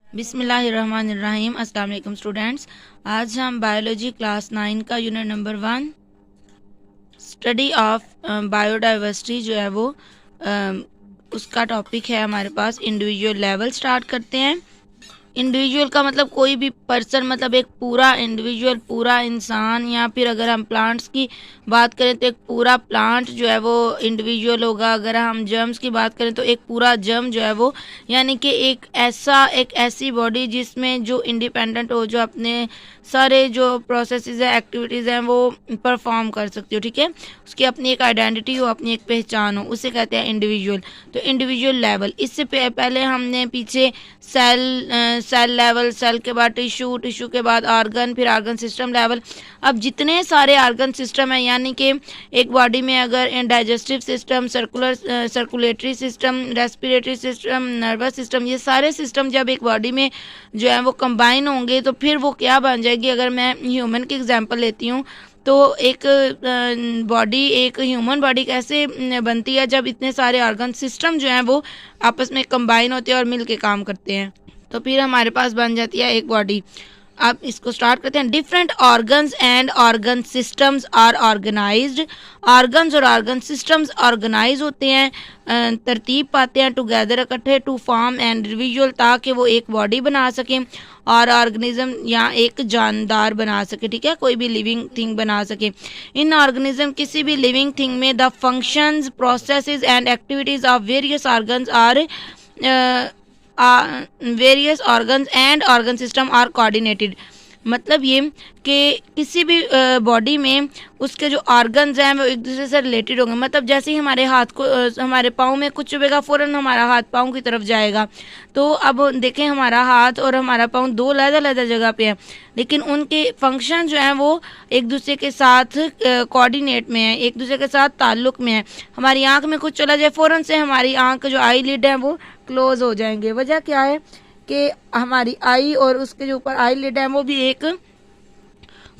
बिस्मिल्लाहिर्रहमानिर्रहीम। अस्सलाम वालेकुम स्टूडेंट्स। आज हम बायोलॉजी क्लास 9 का unit number 1 study of biodiversity जो है वो उसका टॉपिक है हमारे पास इंडिविजुअल लेवल। स्टार्ट करते हैं। इंडिविजुअल का मतलब कोई भी पर्सन, मतलब एक पूरा इंडिविजुअल, पूरा इंसान, या फिर अगर हम प्लांट्स की बात करें तो एक पूरा प्लांट जो है वो इंडिविजुअल होगा। अगर हम जर्म्स की बात करें तो एक पूरा जर्म जो है वो, यानी कि एक ऐसी बॉडी जिसमें जो इंडिपेंडेंट हो, जो अपने सारे जो प्रोसेसेस है, एक्टिविटीज़ हैं, वो परफॉर्म कर सकती हो। ठीक है, उसकी अपनी एक आइडेंटिटी हो, अपनी एक पहचान हो, उसे कहते हैं इंडिविजुअल। तो इंडिविजुअल लेवल, इससे पहले हमने पीछे सेल लेवल, सेल के बाद टिश्यू, टिश्यू के बाद ऑर्गन, फिर ऑर्गन सिस्टम लेवल। अब जितने सारे ऑर्गन सिस्टम है, यानी कि एक बॉडी में अगर digestive system, circulatory system, respiratory system, nervous system, ये सारे सिस्टम जब एक बॉडी में जो है वो कंबाइन होंगे तो फिर वो क्या बन जाएगी। अगर मैं ह्यूमन की एग्जांपल लेती हूँ तो एक बॉडी, एक ह्यूमन बॉडी कैसे बनती है, जब इतने सारे ऑर्गन सिस्टम जो हैं वो आपस में कंबाइन होते हैं और मिल के काम करते हैं, तो फिर हमारे पास बन जाती है एक बॉडी। अब इसको स्टार्ट करते हैं। Different organs and organ systems are organised. Organs और ऑर्गन सिस्टम्स ऑर्गेनाइज होते हैं, तरतीब पाते हैं टुगेदर, इकट्ठे, टू फॉर्म एंड इंडिविजुअल, ताकि वो एक बॉडी बना सकें और ऑर्गेनिज्म या एक जानदार बना सके। ठीक है, कोई भी लिविंग थिंग बना सके। इन ऑर्गेनिज्म, किसी भी लिविंग थिंग में, the functions, processes and activities of various organs are various organs and organ system are coordinated. मतलब ये कि किसी भी बॉडी में उसके जो ऑर्गन्स हैं वो एक दूसरे से रिलेटेड होंगे। मतलब जैसे ही हमारे हाथ को, हमारे पाँव में कुछ चुभेगा, फ़ौरन हमारा हाथ पाँव की तरफ जाएगा। तो अब देखें, हमारा हाथ और हमारा पाँव दो अलग-अलग जगह पे हैं, लेकिन उनके फंक्शन जो हैं वो एक दूसरे के साथ कोऑर्डिनेट में है, एक दूसरे के साथ ताल्लुक़ में है। हमारी आँख में कुछ चला जाए, फ़ौरन से हमारी आँख जो आई लिड है वो क्लोज हो जाएंगे। वजह क्या है कि हमारी आई और उसके जो ऊपर आई लिड है वो भी एक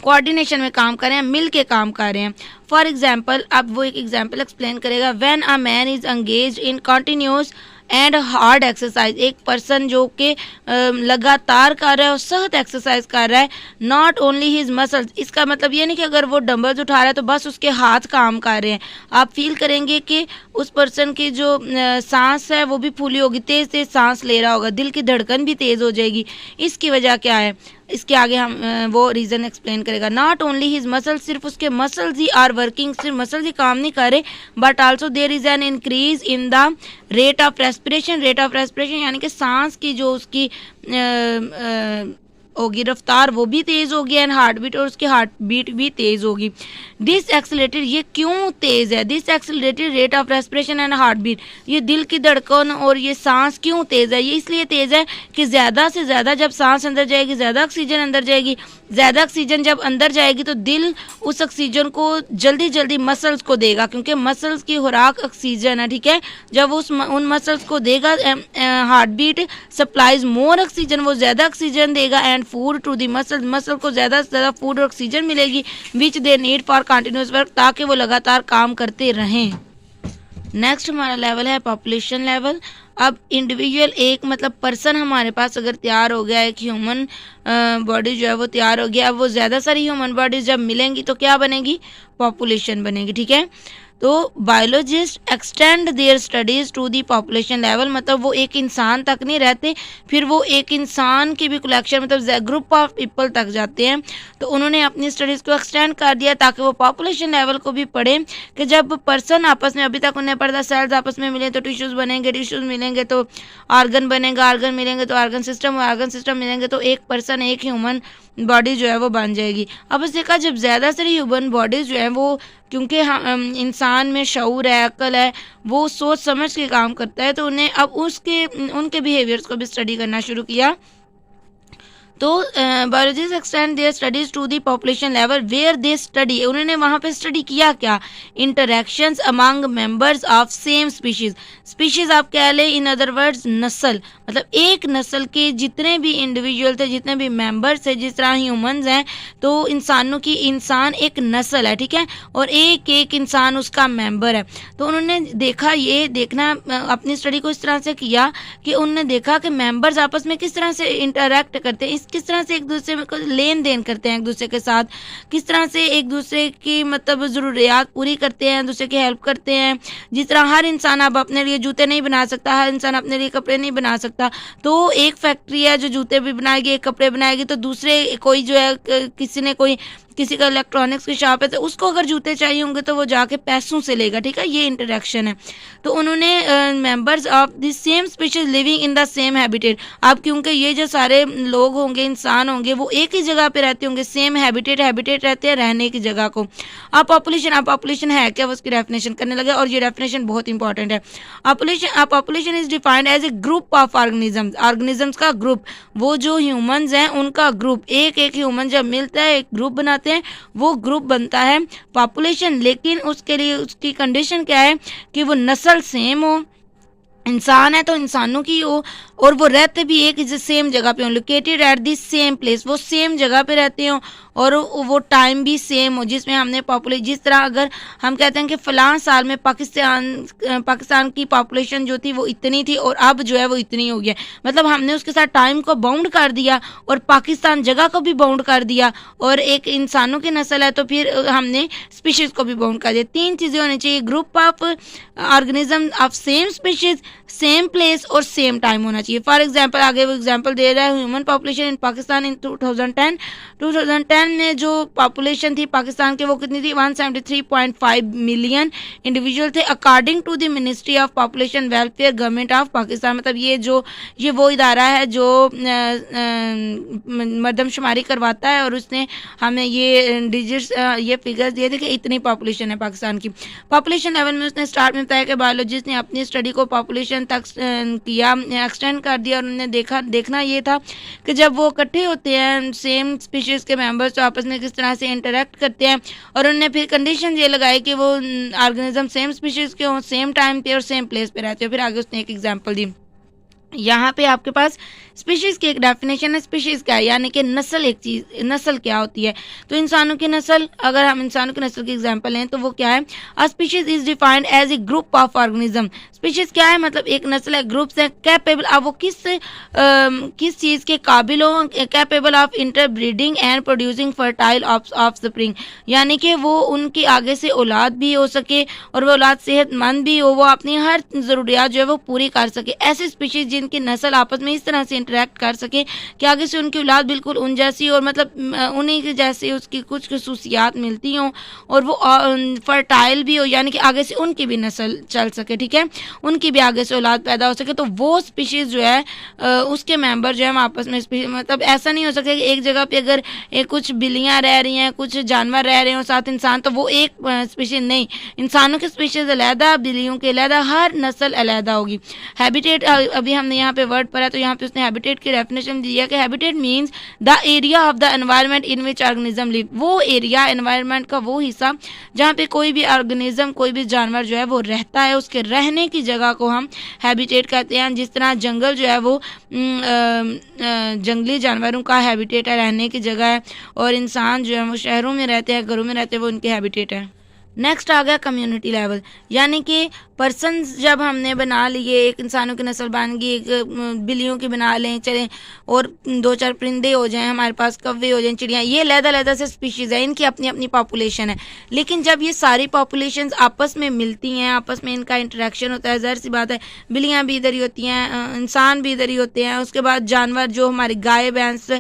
कोऑर्डिनेशन में काम कर रहे हैं, मिल के काम कर रहे हैं। फॉर एग्जाम्पल, अब वो एक एग्जाम्पल एक्सप्लेन करेगा। When a man is engage in continuous and hard exercise, एक पर्सन जो कि लगातार कर रहा है और सख्त एक्सरसाइज कर रहा है, नॉट ओनली हिज मसल्स, इसका मतलब ये नहीं कि अगर वो डंबल्स उठा रहा है तो बस उसके हाथ काम कर रहे हैं। आप फील करेंगे कि उस पर्सन की जो सांस है वो भी फूली होगी, तेज़ तेज़ सांस ले रहा होगा, दिल की धड़कन भी तेज़ हो जाएगी। इसकी वजह क्या है, इसके आगे हम वो रीज़न एक्सप्लेन करेगा। नॉट ओनली हिज मसल्स, सिर्फ उसके मसल्स ही आर वर्किंग, सिर्फ मसल्स ही काम नहीं कर रहे, but also there is an increase in the rate of respiration. Rate of respiration यानी कि सांस की जो उसकी होगी रफ्तार, वो भी तेज़ होगी, एंड हार्ट बीट, और उसकी हार्ट बीट भी तेज़ होगी। दिस एक्सेलेटेड, ये क्यों तेज़ है, this accelerated rate of respiration and heart beat, ये दिल की धड़कन और ये सांस क्यों तेज़ है, ये इसलिए तेज़ है कि ज़्यादा से ज़्यादा जब सांस अंदर जाएगी, ज़्यादा ऑक्सीजन अंदर जाएगी, ज़्यादा ऑक्सीजन जब अंदर जाएगी तो दिल उस ऑक्सीजन को जल्दी जल्दी मसल्स को देगा, क्योंकि मसल्स की खुराक ऑक्सीजन है। ठीक है, जब उन मसल्स को देगा, heart beat supplies more oxygen, वो ज़्यादा ऑक्सीजन देगा, and food to the muscle, muscle को ज़्यादा से ज़्यादा फूड और ऑक्सीजन मिलेगी, which they need for continuous work, ताकि वो लगातार काम करते रहें। नेक्स्ट हमारा लेवल है पॉपुलेशन लेवल। अब इंडिविजुअल, एक मतलब पर्सन हमारे पास अगर तैयार हो गया, एक ह्यूमन बॉडी जो है वो तैयार हो गया, अब वो ज़्यादा सारी ह्यूमन बॉडीज जब मिलेंगी तो क्या बनेगी, पॉपुलेशन बनेगी। ठीक है, तो biologist extend their studies to the population level, मतलब वो एक इंसान तक नहीं रहते, फिर वो एक इंसान की भी कलेक्शन, मतलब ग्रुप ऑफ पीपल तक जाते हैं। तो उन्होंने अपनी स्टडीज़ को एक्सटेंड कर दिया ताकि वो पॉपुलेशन लेवल को भी पढ़ें, कि जब पर्सन आपस में, अभी तक उन्हें पढ़ा सेल्स आपस में मिले तो टिश्यूज़ बनेंगे, टिश्यूज़ मिलेंगे तो ऑर्गन बनेगा, ऑर्गन मिलेंगे तो ऑर्गन सिस्टम मिलेंगे तो एक पर्सन, एक ह्यूमन बॉडी जो है वो बन जाएगी। अब इस देखा, जब ज़्यादा सारी ह्यूमन बॉडीज़ जो हैं वो, क्योंकि इंसान में शऊर है, अक्ल है, वो सोच समझ के काम करता है, तो उन्हें अब उनके बिहेवियर्स को भी स्टडी करना शुरू किया। तो biologist extend their studies to the population level where they study, उन्होंने वहाँ पे स्टडी किया क्या, interactions among members of same species. Species आप कह लें, इन अदर वर्ड्स नस्ल, मतलब एक नस्ल के जितने भी इंडिविजुअल थे, जितने भी मेंबर्स थे, जिस तरह ह्यूमंस हैं, तो इंसान एक नस्ल है, ठीक है, और एक एक इंसान उसका मेंबर है। तो उन्होंने देखना अपनी स्टडी को इस तरह से किया कि उन्होंने देखा कि मेंबर्स आपस में किस तरह से इंटरेक्ट करते हैं, किस तरह से एक दूसरे को लेन देन करते हैं, एक दूसरे के साथ किस तरह से एक दूसरे की मतलब ज़रूरियात पूरी करते हैं, दूसरे की हेल्प करते हैं। जिस तरह हर इंसान अब अपने लिए जूते नहीं बना सकता, हर इंसान अपने लिए कपड़े नहीं बना सकता, तो एक फैक्ट्री है जो जूते भी बनाएगी, कपड़े बनाएगी, तो दूसरे कोई जो है किसी का इलेक्ट्रॉनिक्स की शॉप है, तो उसको अगर जूते चाहिए होंगे तो वो जाके पैसों से लेगा, ठीक है, ये इंटरेक्शन है। तो उन्होंने members of the same species living in the same habitat, अब क्योंकि ये जो सारे लोग होंगे, इंसान होंगे, वो एक ही जगह पे रहते होंगे, सेम हैबिटेट रहते हैं रहने की जगह को। अब पॉपुलेशन है क्या, उसकी डेफिनेशन करने लगे, और ये डेफिनेशन बहुत इंपॉर्टेंट है। Population is defined as a group of organisms का ग्रुप, वो जो ह्यूमंस हैं उनका ग्रुप, एक ह्यूमन जब मिलता है एक ग्रुप बनाते हैं, वो ग्रुप बनता है पॉपुलेशन। लेकिन उसके लिए उसकी कंडीशन क्या है कि वो नस्ल सेम हो, इंसान है तो इंसानों की हो, और वो रहते भी एक सेम जगह पे हो, located at the same place, वो सेम जगह पे रहते हो, और वो टाइम भी सेम हो, जिसमें हमने जिस तरह अगर हम कहते हैं कि फ़लाँ साल में पाकिस्तान की पॉपुलेशन जो थी वो इतनी थी और अब जो है वो इतनी हो गया, मतलब हमने उसके साथ टाइम को बाउंड कर दिया और पाकिस्तान जगह को भी बाउंड कर दिया, और एक इंसानों की नस्ल है तो फिर हमने स्पीशीज़ को भी बाउंड कर दिया। 3 चीज़ें होनी चाहिए, group of organism of same species, same place और सेम टाइम होना चाहिए। फॉर एग्जांपल आगे वो एग्जांपल दे रहा है, ह्यूमन पॉपुलेशन इन पाकिस्तान इन 2010 में जो पॉपुलेशन थी पाकिस्तान के वो कितनी थी, 173.5 मिलियन इंडिविजुअल थे, according to the ministry of population welfare government of Pakistan. मतलब ये वो इदारा है जो मरदमशुमारी करवाता है, और उसने हमें ये डिजिट्स ये फिगर्स दिए थे कि इतनी पॉपुलेशन है पाकिस्तान की। पॉपुलेशन लेवल में उसने स्टार्ट में बताया कि बायोलॉजिस्ट ने अपनी स्टडी को पॉपुलेशन तक किया, एक्सटेंड कर दिया, और उन्होंने देखना ये था कि जब वो इकट्ठे होते हैं सेम स्पीशीज़ के मेंबर्स, तो आपस में किस तरह से इंटरेक्ट करते हैं, और उन्होंने फिर कंडीशन ये लगाई कि वो ऑर्गेनिज्म सेम स्पीशीज़ के हों, सेम टाइम पे और सेम प्लेस पे रहते हो। फिर आगे उसने एक एग्जांपल दी, यहाँ पे आपके पास स्पीशीज़ की एक डेफिनेशन है, स्पीशीज़ क्या है, यानी कि नस्ल क्या होती है। तो इंसानों की नस्ल, अगर हम इंसानों की नस्ल की एग्जांपल लें तो वो क्या है, a species is defined as a group of organism. Species क्या है, मतलब एक नस्ल है, ग्रुप्स है, कैपेबल, अब वो किस चीज़ के काबिल हो, capable of interbreeding and producing fertile offspring, यानी कि वो उनकी आगे से औलाद भी हो सके और वो औलाद सेहतमंद भी हो, वो अपनी हर ज़रूरियात जो है वो पूरी कर सके। ऐसे स्पीशीज़ जिनकी नस्ल आपस में इस तरह से इंटरेक्ट कर सके कि आगे से उनकी औलाद बिल्कुल उन जैसी, और मतलब उन्हीं के जैसे उसकी कुछ खसूसियात मिलती हों, और वो फर्टाइल भी हो, यानी कि आगे से उनकी भी नस्ल चल सके, ठीक है, उनकी भी आगे से औलाद पैदा हो सके। तो वो स्पीशीज़ जो है उसके मेंबर जो है हम आपस में मतलब ऐसा नहीं हो सकता कि एक जगह पे अगर कुछ बिल्लियाँ रह रही हैं, कुछ जानवर रह रहे हो साथ इंसान, तो वो एक स्पीशीज़ नहीं, इंसानों की स्पीशीज़ अलहदा, बिल्लियों के अलहदा, हर नस्ल अलहदा होगी। हैबिटेट, अभी हमने यहाँ पे वर्ड पढ़ा, तो यहाँ पे उसने हैबिटेट की डेफिनेशन दी है कि habitat means the area of the environment in which organism live, वो एरिया, एनवायरनमेंट का वो हिस्सा जहाँ पे कोई भी ऑर्गेनिज्म, कोई भी जानवर जो है वो रहता है, उसके रहने की जगह को हम हैबिटेट कहते हैं। जिस तरह जंगल जो है वो जंगली जानवरों का हैबिटेट है, रहने की जगह है, और इंसान जो है वो शहरों में रहते हैं, घरों में रहते हैं, वो उनके हैबिटेट है। नेक्स्ट आ गया कम्युनिटी लेवल, यानी कि पर्सन्स जब हमने बना लिए, एक इंसानों की नस्ल बन गई, एक बिल्लियों की बना लें चलें, और 2-4 परिंदे हो जाएं हमारे पास, कौवे हो जाएं, चिड़ियाँ, ये अलग-अलग से स्पीशीज़ है, इनकी अपनी अपनी पॉपुलेशन है। लेकिन जब ये सारी पॉपुलेशंस आपस में मिलती हैं, आपस में इनका इंटरेक्शन होता है, ज़ाहिर सी बात है बिल्लियाँ भी इधर ही होती हैं, इंसान भी इधर ही होते हैं, उसके बाद जानवर जो हमारी गाय, भैंस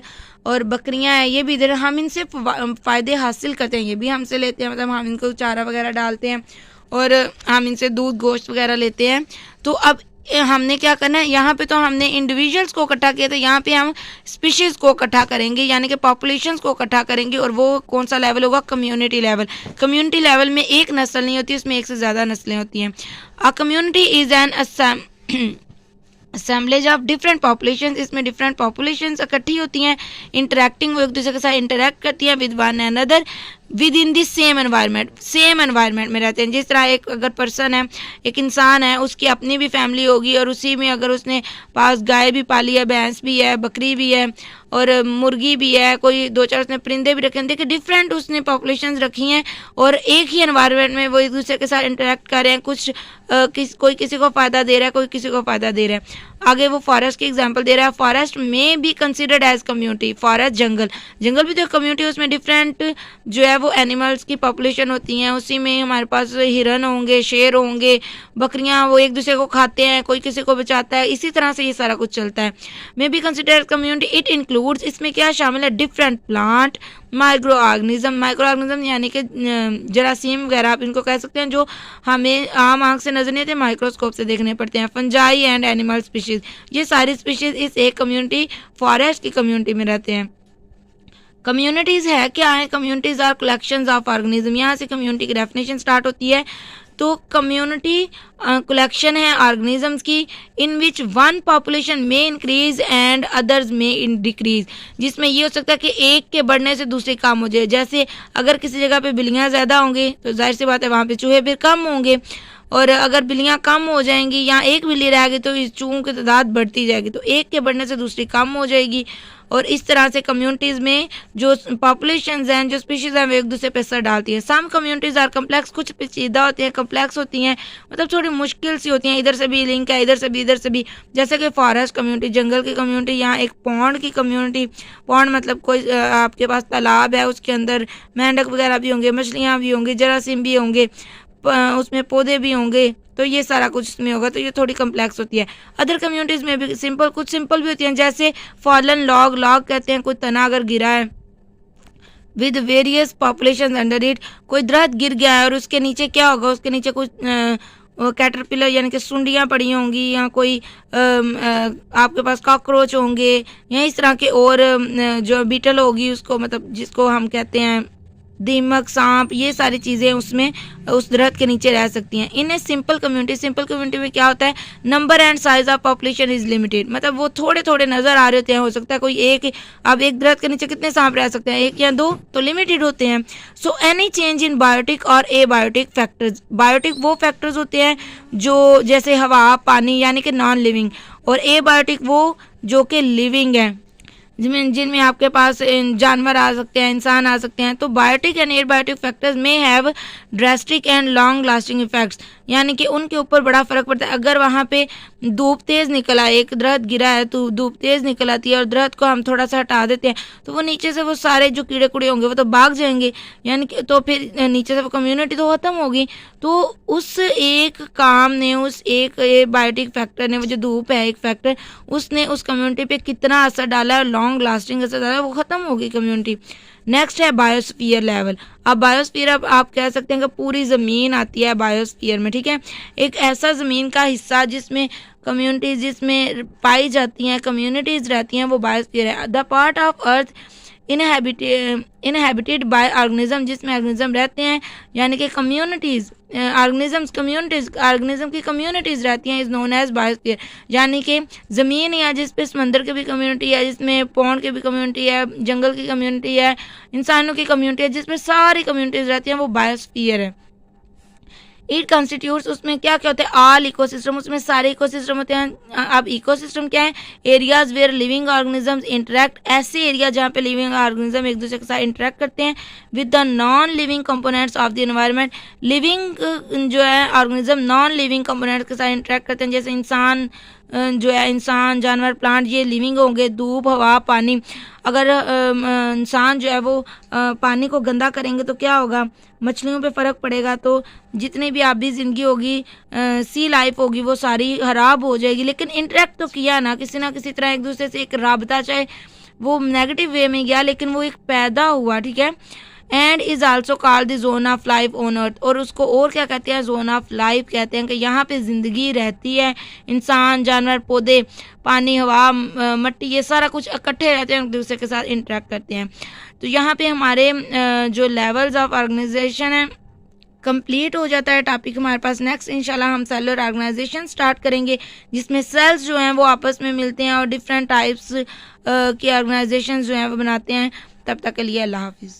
और बकरियां हैं, ये भी इधर, हम इनसे फ़ायदे हासिल करते हैं, ये भी हमसे लेते हैं, मतलब हम इनको चारा वगैरह डालते हैं और हम इनसे दूध, गोश्त वगैरह लेते हैं। तो अब हमने क्या करना है, यहाँ पे तो हमने इंडिविजुअल्स को इकट्ठा किया था, यहाँ पे हम स्पीशीज़ को इकट्ठा करेंगे, यानी कि पॉपुलेशंस को इकट्ठा करेंगे, और वो कौन सा लेवल होगा, कम्युनिटी लेवल। कम्युनिटी लेवल में एक नस्ल नहीं होती, उसमें एक से ज़्यादा नस्लें होती हैं। A community is an assemblage of different populations, इसमें डिफरेंट पॉपुलेशंस इकट्ठी होती हैं, इंटरेक्टिंग, वो एक दूसरे के साथ इंटरेक्ट करती हैं with one another. With in the same environment में रहते हैं। जिस तरह एक अगर पर्सन है, एक इंसान है, उसकी अपनी भी फैमिली होगी और उसी में अगर उसने पास गाय भी पाली है, भैंस भी है, बकरी भी है और मुर्गी भी है, कोई दो चार उसने परिंदे भी रखे हैं, देखिए डिफरेंट उसने पॉपुलेशन रखी हैं और एक ही एनवायरनमेंट में वो एक दूसरे के साथ इंटरेक्ट कर रहे हैं। कुछ कोई किसी को फ़ायदा दे रहा है, कोई किसी को फ़ायदा दे रहा है। आगे वो फॉरेस्ट की एग्जांपल दे रहा है। फॉरेस्ट में be considered as community. Forest जंगल भी तो कम्युनिटी, उसमें डिफरेंट जो है वो एनिमल्स की पॉपुलेशन होती हैं। उसी में हमारे पास हिरन होंगे, शेर होंगे, बकरियां, वो एक दूसरे को खाते हैं, कोई किसी को बचाता है, इसी तरह से ये सारा कुछ चलता है। May be considered community, it includes, इसमें क्या शामिल है, डिफरेंट प्लांट, माइक्रो ऑर्गेनिज्म यानी कि जरासीम वगैरह आप इनको कह सकते हैं, जो हमें आम आंख से नजर नहीं आते, माइक्रोस्कोप से देखने पड़ते हैं। फंजाई एंड एनिमल स्पीशीज, ये सारी स्पीशीज इस एक कम्युनिटी फॉरेस्ट की कम्युनिटी में रहते हैं। कम्युनिटीज है क्या है, communities are collections of organism, यहाँ से कम्युनिटी की डेफिनेशन स्टार्ट होती है। तो कम्युनिटी कलेक्शन है ऑर्गेनिजम्स की, इन विच वन पॉपुलेशन में इंक्रीज एंड अदर्स में डिक्रीज, जिसमें ये हो सकता है कि एक के बढ़ने से दूसरे कम हो जाए। जैसे अगर किसी जगह पे बिल्लियाँ ज़्यादा होंगी तो जाहिर सी बात है वहाँ पे चूहे फिर कम होंगे, और अगर बिल्लियाँ कम हो जाएंगी या एक बिल्ली रह गई तो इस चूहों की तादाद बढ़ती जाएगी, तो एक के बढ़ने से दूसरी कम हो जाएगी। और इस तरह से कम्युनिटीज़ में जो पॉपुलेशंस हैं, जो स्पीशीज़ हैं, वो एक दूसरे पे असर डालती है। सम कम्युनिटीज़ आर कम्प्लेक्स, कुछ पेचीदा होती हैं, कम्प्लेक्स होती हैं, मतलब थोड़ी मुश्किल सी होती हैं, इधर से भी लिंक है, इधर से भी, जैसे कि फॉरेस्ट कम्युनिटी, जंगल की कम्युनिटी, यहाँ एक पौंड की कम्युनिटी। पौंड मतलब कोई आपके पास तालाब है, उसके अंदर मेंढक वगैरह भी होंगे, मछलियाँ भी होंगी, जरासीम भी होंगे, उसमें पौधे भी होंगे, तो ये सारा कुछ इसमें होगा, तो ये थोड़ी कम्प्लेक्स होती है। अदर कम्युनिटीज़ में भी सिंपल, कुछ सिंपल भी होती हैं, जैसे फॉलन लॉग कहते हैं कोई तना अगर गिरा है, with various population under it, कोई दरख्त गिर गया है और उसके नीचे क्या होगा, उसके नीचे कुछ कैटरपिलर यानी कि सुंडियाँ पड़ी होंगी, या कोई आपके पास कॉकरोच होंगे, या इस तरह के और जो बीटल होगी, उसको मतलब जिसको हम कहते हैं दीमक, सांप, ये सारी चीज़ें उसमें उस दरख्त के नीचे रह सकती हैं। इन ए सिंपल कम्युनिटी में क्या होता है, number and size of population is limited, मतलब वो थोड़े थोड़े नज़र आ रहे होते हैं। हो सकता है कोई एक, अब एक दरख्त के नीचे कितने सांप रह सकते हैं, एक या दो, तो लिमिटेड होते हैं। So any change in biotic और ए बायोटिक फैक्टर्स, बायोटिक वो फैक्टर्स होते हैं जो जैसे हवा, पानी यानी कि नॉन लिविंग, और ए बायोटिक वो जो कि लिविंग है, जिनमें आपके पास जानवर आ सकते हैं, इंसान आ सकते हैं। तो बायोटिक एंड एबायोटिक फैक्टर्स में have drastic and long lasting effects, यानी कि उनके ऊपर बड़ा फर्क पड़ता है। अगर वहाँ पे धूप तेज़ निकल आए, एक दरख्त गिरा है तो धूप तेज़ निकल आती है और दरख्त को हम थोड़ा सा हटा देते हैं, तो वो नीचे से वो सारे जो कीड़े कुड़े होंगे वो तो भाग जाएंगे, यानी कि तो फिर नीचे से वो कम्युनिटी तो ख़त्म होगी। तो उस एक काम ने, उस एक बायोटिक फैक्टर ने, वो जो धूप है एक फैक्टर, उसने उस कम्युनिटी पे कितना असर डाला है, लॉन्ग लास्टिंग असर डाला है, वो ख़त्म होगी कम्युनिटी। नेक्स्ट है बायोस्फीयर लेवल। अब बायोस्फीयर, अब आप कह सकते हैं कि पूरी ज़मीन आती है बायोस्फीयर में, ठीक है, एक ऐसा ज़मीन का हिस्सा जिसमें कम्युनिटीज़, जिसमें पाई जाती हैं, कम्युनिटीज़ रहती हैं, वो बायोस्फीयर है। The part of earth inhabited bye organism, जिसमें ऑर्गेनिज्म रहते हैं, यानी कि कम्युनिटीज़, ऑर्गेनिज्म की कम्युनिटीज़ रहती हैं, इज़ नोन एज बायोस्फीयर, यानी कि ज़मीन या जिस पे समंदर की भी कम्युनिटी है, जिसमें पौंड की भी कम्युनिटी है, जंगल की कम्युनिटी है, इंसानों की कम्युनिटी है, जिसमें सारी कम्युनिटीज़ रहती हैं, वो बायोस्फीयर है। इट कॉन्स्टिट्यूट्स, उसमें क्या क्या होता है, ऑल इकोसिस्टम, उसमें सारे इकोसिस्टम होते हैं। अब इकोसिस्टम क्या है, areas where living organisms interact, ऐसे एरिया जहाँ पे लिविंग ऑर्गेनिज्म एक दूसरे के साथ इंटरेक्ट करते हैं with the non living components of the environment. Living जो है ऑर्गेनिज्म नॉन लिविंग कंपोनेंट्स के साथ इंटरेक्ट करते हैं, जैसे इंसान जो है, इंसान, जानवर, प्लांट, ये लिविंग होंगे, धूप, हवा, पानी। अगर इंसान जो है वो पानी को गंदा करेंगे तो क्या होगा, मछलियों पे फ़र्क पड़ेगा, तो जितनी भी आबी ज़िंदगी होगी, सी लाइफ होगी, वो सारी खराब हो जाएगी। लेकिन इंटरेक्ट तो किया ना किसी तरह एक दूसरे से, एक राबता, चाहे वो नेगेटिव वे में गया लेकिन वो एक पैदा हुआ, ठीक है। And is also called the zone of life on earth, और उसको और क्या कहते हैं, जोन ऑफ लाइफ कहते हैं, कि यहाँ पे ज़िंदगी रहती है, इंसान, जानवर, पौधे, पानी, हवा, मिट्टी, ये सारा कुछ इकट्ठे रहते हैं, एक दूसरे के साथ इंटरेक्ट करते हैं। तो यहाँ पे हमारे जो लेवल्स ऑफ ऑर्गेनाइजेशन है कंप्लीट हो जाता है टॉपिक हमारे पास। नेक्स्ट इंशाल्लाह हम सेलुलर ऑर्गेनाइजेशन स्टार्ट करेंगे, जिसमें सेल्स जो हैं वो आपस में मिलते हैं और डिफरेंट टाइप्स की ऑर्गेनाइजेशन जो हैं वो बनाते हैं। तब तक के लिए अल्लाह हाफिज़।